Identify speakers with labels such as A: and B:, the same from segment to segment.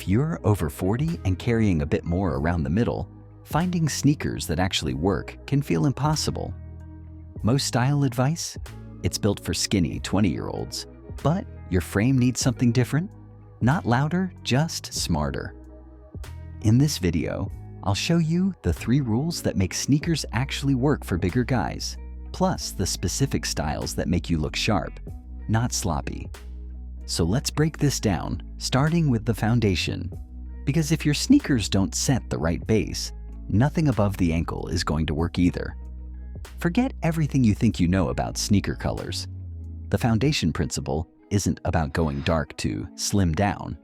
A: If you're over 40 and carrying a bit more around the middle, finding sneakers that actually work can feel impossible. Most style advice? It's built for skinny 20-year-olds. But your frame needs something different? Not louder, just smarter. In this video, I'll show you the 3 rules that make sneakers actually work for bigger guys, plus the specific styles that make you look sharp, not sloppy. So let's break this down, starting with the foundation. Because if your sneakers don't set the right base, nothing above the ankle is going to work either. Forget everything you think you know about sneaker colors. The foundation principle isn't about going dark to slim down.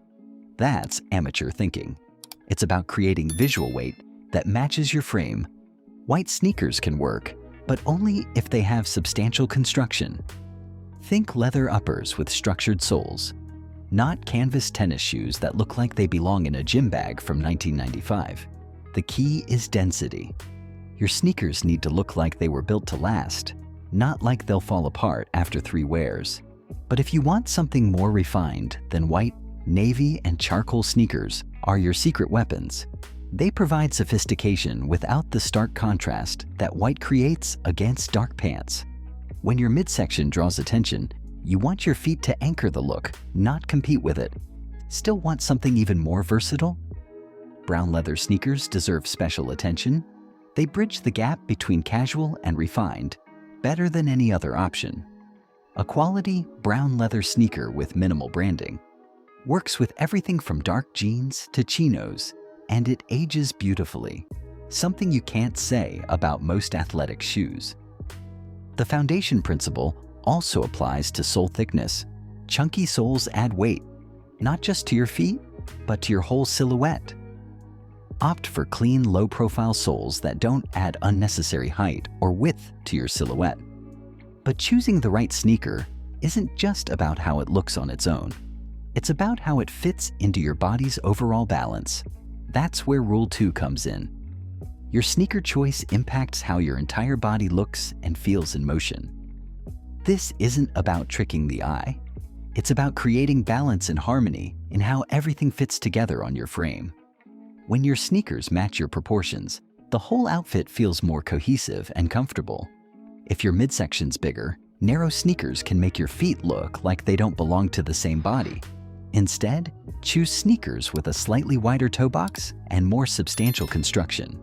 A: That's amateur thinking. It's about creating visual weight that matches your frame. White sneakers can work, but only if they have substantial construction. Think leather uppers with structured soles, not canvas tennis shoes that look like they belong in a gym bag from 1995. The key is density. Your sneakers need to look like they were built to last, not like they'll fall apart after 3 wears. But if you want something more refined, then white, navy, and charcoal sneakers are your secret weapons. They provide sophistication without the stark contrast that white creates against dark pants. When your midsection draws attention, you want your feet to anchor the look, not compete with it. Still want something even more versatile? Brown leather sneakers deserve special attention. They bridge the gap between casual and refined, better than any other option. A quality brown leather sneaker with minimal branding works with everything from dark jeans to chinos, and it ages beautifully, something you can't say about most athletic shoes. The foundation principle also applies to sole thickness. Chunky soles add weight, not just to your feet, but to your whole silhouette. Opt for clean, low-profile soles that don't add unnecessary height or width to your silhouette. But choosing the right sneaker isn't just about how it looks on its own. It's about how it fits into your body's overall balance. That's where Rule 2 comes in. Your sneaker choice impacts how your entire body looks and feels in motion. This isn't about tricking the eye. It's about creating balance and harmony in how everything fits together on your frame. When your sneakers match your proportions, the whole outfit feels more cohesive and comfortable. If your midsection's bigger, narrow sneakers can make your feet look like they don't belong to the same body. Instead, choose sneakers with a slightly wider toe box and more substantial construction.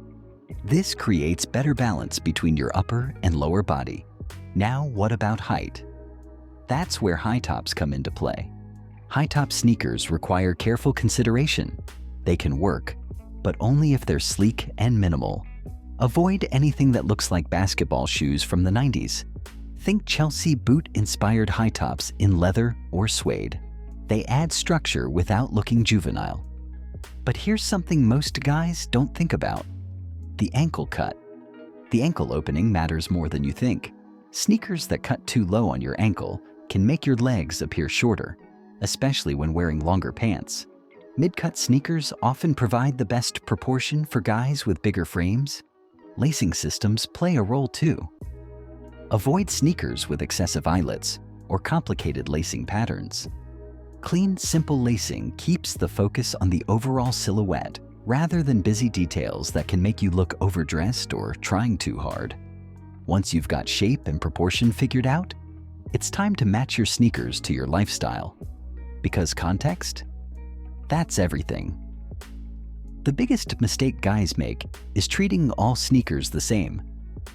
A: This creates better balance between your upper and lower body. Now, what about height? That's where high tops come into play. High top sneakers require careful consideration. They can work, but only if they're sleek and minimal. Avoid anything that looks like basketball shoes from the 90s. Think Chelsea boot-inspired high tops in leather or suede. They add structure without looking juvenile. But here's something most guys don't think about: the ankle cut. The ankle opening matters more than you think. Sneakers that cut too low on your ankle can make your legs appear shorter, especially when wearing longer pants. Mid-cut sneakers often provide the best proportion for guys with bigger frames. Lacing systems play a role too. Avoid sneakers with excessive eyelets or complicated lacing patterns. Clean, simple lacing keeps the focus on the overall silhouette rather than busy details that can make you look overdressed or trying too hard. Once you've got shape and proportion figured out, it's time to match your sneakers to your lifestyle. Because context? That's everything. The biggest mistake guys make is treating all sneakers the same.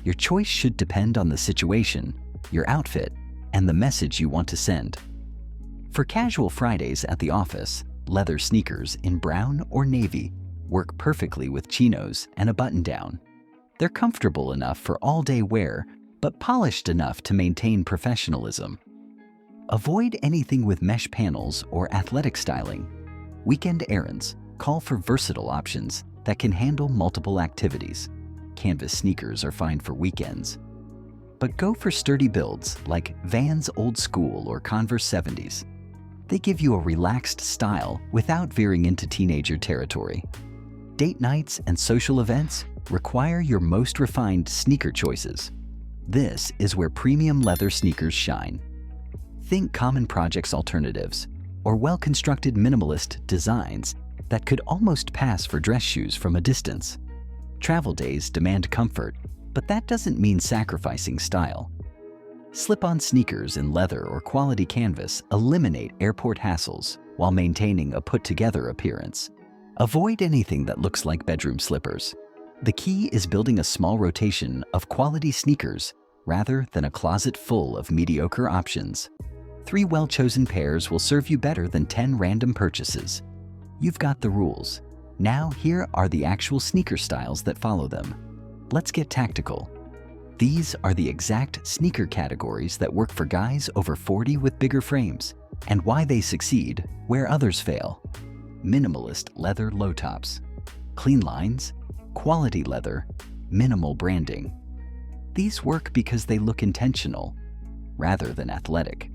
A: Your choice should depend on the situation, your outfit, and the message you want to send. For casual Fridays at the office, leather sneakers in brown or navy work perfectly with chinos and a button-down. They're comfortable enough for all-day wear, but polished enough to maintain professionalism. Avoid anything with mesh panels or athletic styling. Weekend errands call for versatile options that can handle multiple activities. Canvas sneakers are fine for weekends. But go for sturdy builds like Vans Old School or Converse 70s. They give you a relaxed style without veering into teenager territory. Date nights and social events require your most refined sneaker choices. This is where premium leather sneakers shine. Think common projects alternatives or well-constructed minimalist designs that could almost pass for dress shoes from a distance. Travel days demand comfort, but that doesn't mean sacrificing style. Slip-on sneakers in leather or quality canvas eliminate airport hassles while maintaining a put-together appearance. Avoid anything that looks like bedroom slippers. The key is building a small rotation of quality sneakers rather than a closet full of mediocre options. 3 well-chosen pairs will serve you better than 10 random purchases. You've got the rules. Now here are the actual sneaker styles that follow them. Let's get tactical. These are the exact sneaker categories that work for guys over 40 with bigger frames, and why they succeed where others fail. Minimalist leather low tops. Clean lines, quality leather, minimal branding. These work because they look intentional rather than athletic.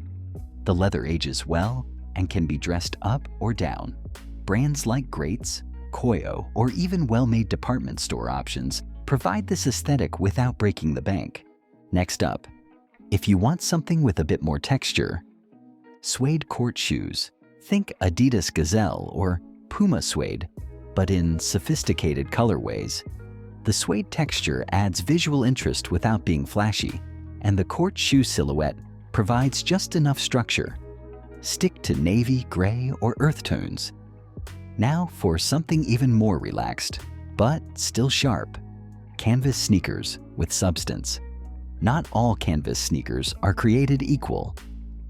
A: The leather ages well and can be dressed up or down. Brands like Greats, Koyo, or even well-made department store options provide this aesthetic without breaking the bank. Next up, if you want something with a bit more texture, suede court shoes. Think Adidas Gazelle or Puma suede, but in sophisticated colorways. The suede texture adds visual interest without being flashy, and the court shoe silhouette provides just enough structure. Stick to navy, gray, or earth tones. Now for something even more relaxed, but still sharp. Canvas sneakers with substance. Not all canvas sneakers are created equal.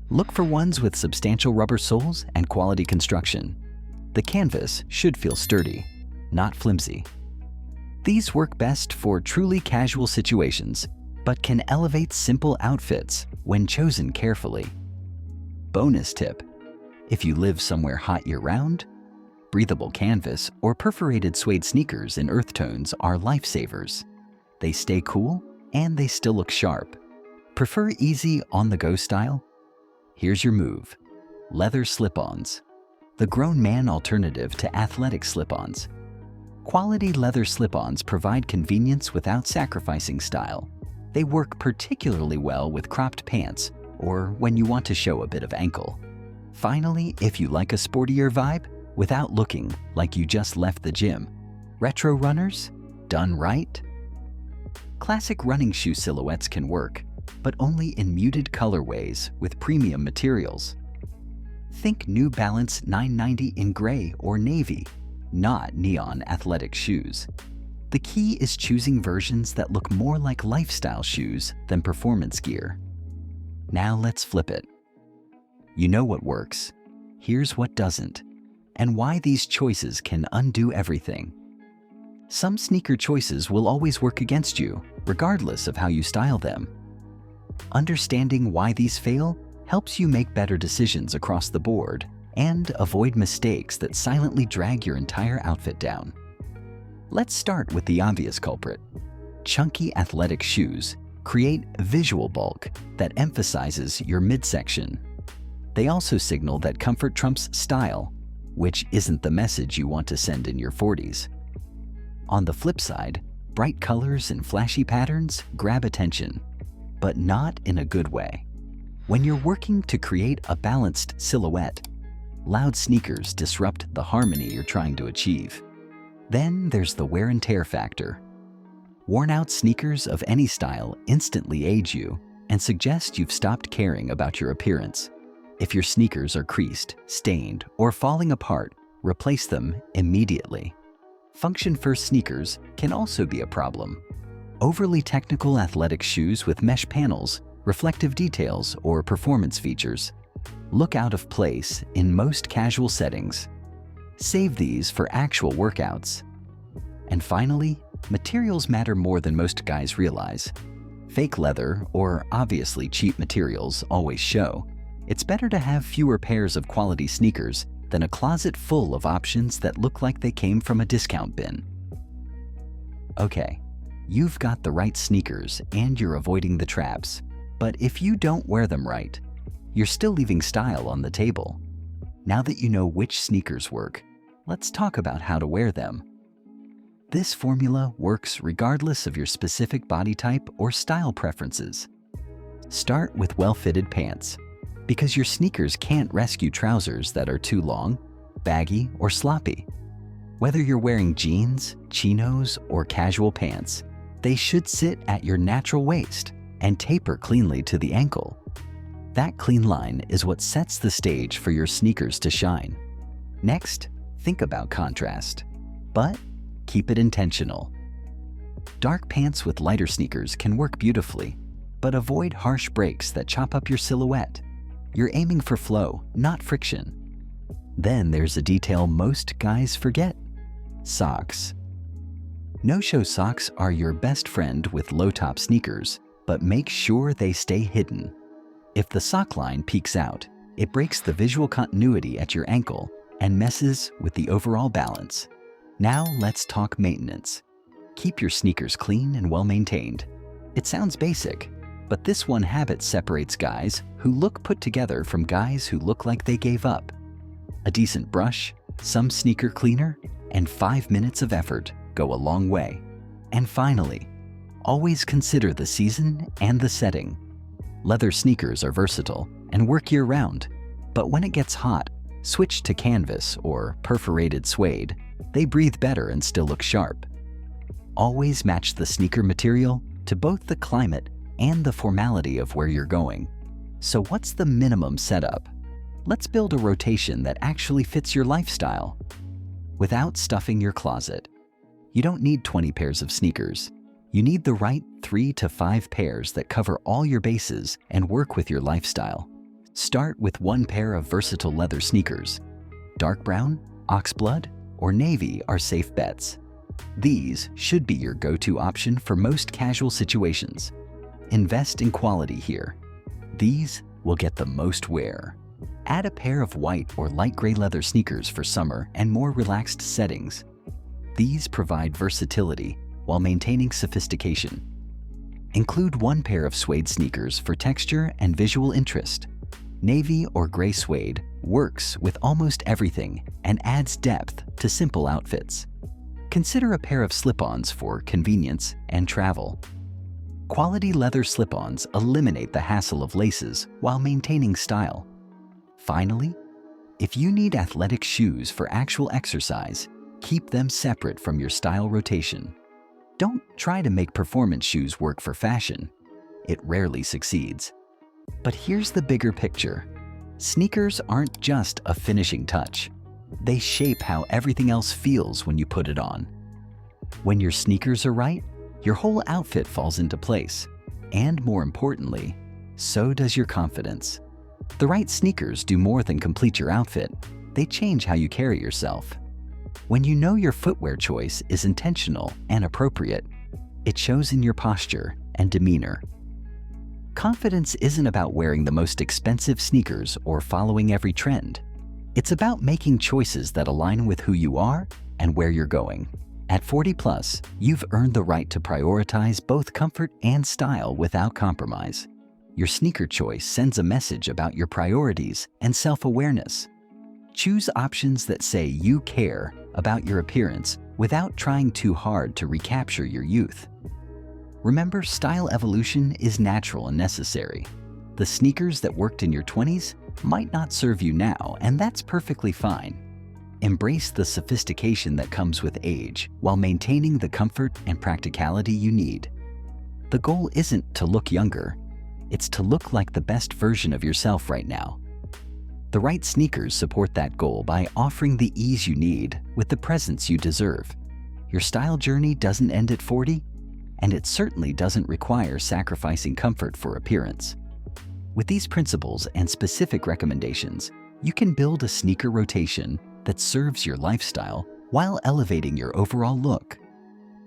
A: Look for ones with substantial rubber soles and quality construction. The canvas should feel sturdy, not flimsy. These work best for truly casual situations, but can elevate simple outfits when chosen carefully. Bonus tip: if you live somewhere hot year-round, breathable canvas or perforated suede sneakers in earth tones are lifesavers. They stay cool and they still look sharp. Prefer easy on-the-go style? Here's your move: leather slip-ons. The grown man alternative to athletic slip-ons. Quality leather slip-ons provide convenience without sacrificing style. They work particularly well with cropped pants or when you want to show a bit of ankle. Finally, if you like a sportier vibe without looking like you just left the gym, retro runners, done right. Classic running shoe silhouettes can work, but only in muted colorways with premium materials. Think New Balance 990 in gray or navy, not neon athletic shoes. The key is choosing versions that look more like lifestyle shoes than performance gear. Now let's flip it. You know what works. Here's what doesn't, and why these choices can undo everything. Some sneaker choices will always work against you, regardless of how you style them. Understanding why these fail helps you make better decisions across the board and avoid mistakes that silently drag your entire outfit down. Let's start with the obvious culprit. Chunky athletic shoes create visual bulk that emphasizes your midsection. They also signal that comfort trumps style, which isn't the message you want to send in your 40s. On the flip side, bright colors and flashy patterns grab attention, but not in a good way. When you're working to create a balanced silhouette, loud sneakers disrupt the harmony you're trying to achieve. Then there's the wear and tear factor. Worn-out sneakers of any style instantly age you and suggest you've stopped caring about your appearance. If your sneakers are creased, stained, or falling apart, replace them immediately. Function-first sneakers can also be a problem. Overly technical athletic shoes with mesh panels, reflective details, or performance features look out of place in most casual settings. Save these for actual workouts. And finally, materials matter more than most guys realize. Fake leather or obviously cheap materials always show. It's better to have fewer pairs of quality sneakers than a closet full of options that look like they came from a discount bin. Okay, you've got the right sneakers and you're avoiding the traps. But if you don't wear them right, you're still leaving style on the table. Now that you know which sneakers work, let's talk about how to wear them. This formula works regardless of your specific body type or style preferences. Start with well-fitted pants, because your sneakers can't rescue trousers that are too long, baggy, or sloppy. Whether you're wearing jeans, chinos, or casual pants, they should sit at your natural waist and taper cleanly to the ankle. That clean line is what sets the stage for your sneakers to shine. Next, think about contrast, but keep it intentional. Dark pants with lighter sneakers can work beautifully, but avoid harsh breaks that chop up your silhouette. You're aiming for flow, not friction. Then there's a detail most guys forget: socks. No-show socks are your best friend with low-top sneakers, but make sure they stay hidden. If the sock line peeks out, it breaks the visual continuity at your ankle and messes with the overall balance. Now let's talk maintenance. Keep your sneakers clean and well-maintained. It sounds basic, but this one habit separates guys who look put together from guys who look like they gave up. A decent brush, some sneaker cleaner, and 5 minutes of effort go a long way. And finally, always consider the season and the setting. Leather sneakers are versatile and work year-round, but when it gets hot, switch to canvas or perforated suede. They breathe better and still look sharp. Always match the sneaker material to both the climate and the formality of where you're going. So what's the minimum setup? Let's build a rotation that actually fits your lifestyle without stuffing your closet. You don't need 20 pairs of sneakers. You need the right 3 to 5 pairs that cover all your bases and work with your lifestyle. Start with 1 pair of versatile leather sneakers. Dark brown, oxblood, or navy are safe bets. These should be your go-to option for most casual situations. Invest in quality here. These will get the most wear. Add a pair of white or light gray leather sneakers for summer and more relaxed settings. These provide versatility while maintaining sophistication. Include 1 pair of suede sneakers for texture and visual interest. Navy or gray suede works with almost everything and adds depth to simple outfits. Consider a pair of slip-ons for convenience and travel. Quality leather slip-ons eliminate the hassle of laces while maintaining style. Finally, if you need athletic shoes for actual exercise, keep them separate from your style rotation. Don't try to make performance shoes work for fashion. It rarely succeeds. But here's the bigger picture. Sneakers aren't just a finishing touch. They shape how everything else feels when you put it on. When your sneakers are right, your whole outfit falls into place. And more importantly, so does your confidence. The right sneakers do more than complete your outfit. They change how you carry yourself. When you know your footwear choice is intentional and appropriate, it shows in your posture and demeanor. Confidence isn't about wearing the most expensive sneakers or following every trend. It's about making choices that align with who you are and where you're going. At 40 plus, you've earned the right to prioritize both comfort and style without compromise. Your sneaker choice sends a message about your priorities and self-awareness. Choose options that say you care about your appearance without trying too hard to recapture your youth. Remember, style evolution is natural and necessary. The sneakers that worked in your 20s might not serve you now, and that's perfectly fine. Embrace the sophistication that comes with age while maintaining the comfort and practicality you need. The goal isn't to look younger, it's to look like the best version of yourself right now. The right sneakers support that goal by offering the ease you need with the presence you deserve. Your style journey doesn't end at 40, and it certainly doesn't require sacrificing comfort for appearance. With these principles and specific recommendations, you can build a sneaker rotation that serves your lifestyle while elevating your overall look.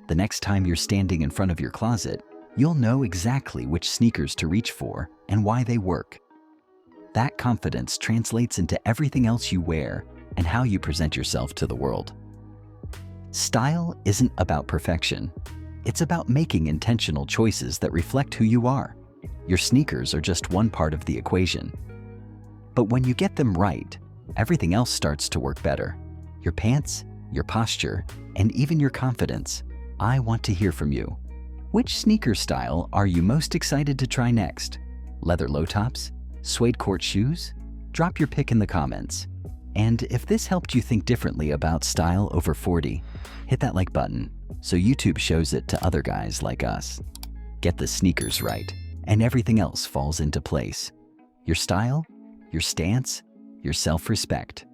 A: The next time you're standing in front of your closet, you'll know exactly which sneakers to reach for and why they work. That confidence translates into everything else you wear and how you present yourself to the world. Style isn't about perfection. It's about making intentional choices that reflect who you are. Your sneakers are just one part of the equation. But when you get them right, everything else starts to work better. Your pants, your posture, and even your confidence. I want to hear from you. Which sneaker style are you most excited to try next? Leather low tops? Suede court shoes? Drop your pick in the comments. And if this helped you think differently about style over 40, hit that like button so YouTube shows it to other guys like us. Get the sneakers right, and everything else falls into place. Your style, your stance, your self-respect.